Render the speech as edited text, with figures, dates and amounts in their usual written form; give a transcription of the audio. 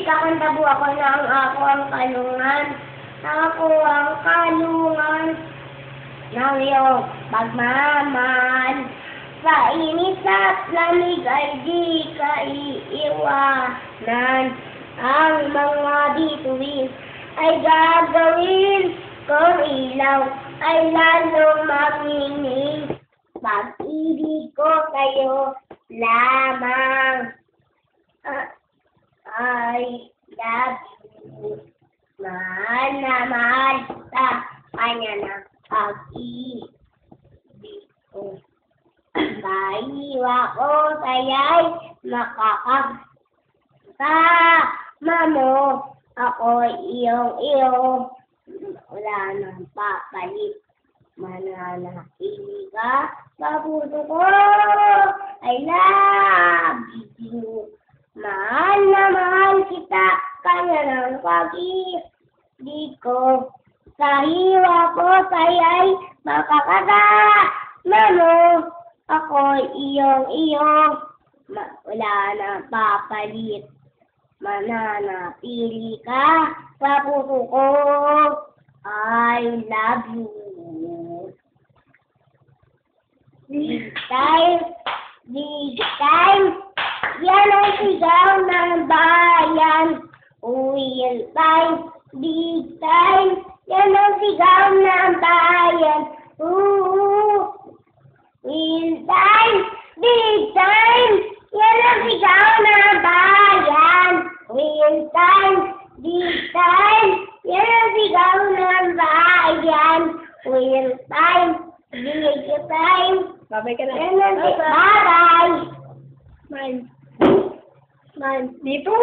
kakanta po ako ng ako ang kalungan. Ako ang kalungan ng iyong pagmamahal. Sa init at lamig ay di ka iiwanan. Ang mga bituin ay gagawin kung ilaw ay lalong manginig. Pag-ibig ko kayo lamang. I love you. Mahal na mahal sa kanya ng pag-ibig ko. Kahiwa ko sa'ya'y makakasama mo. Ako'y iyong-iyo. Wala nang papalit. Mananatili ka sa puso ko. I love you. Mahal na mahal kita. Kanya ng pag-ibig ko. Sa hiwa ko sa'ya'y makakasama mo. Ako'y iyong-iyo. Wala nang papalit. Mananatili ka sa puso ko. I love you. Big time. Yan ang sigaw ng bayan. Wheel time. Big time. Yan ang sigaw ng bayan. Wheel time. Big time. Yan ang sigaw ng bayan. Wheel time. Big time. Yan ang sigaw ng bayan. Wheel time. Big time. Babay ka na. Bye-bye. Smile. Smile. Dito.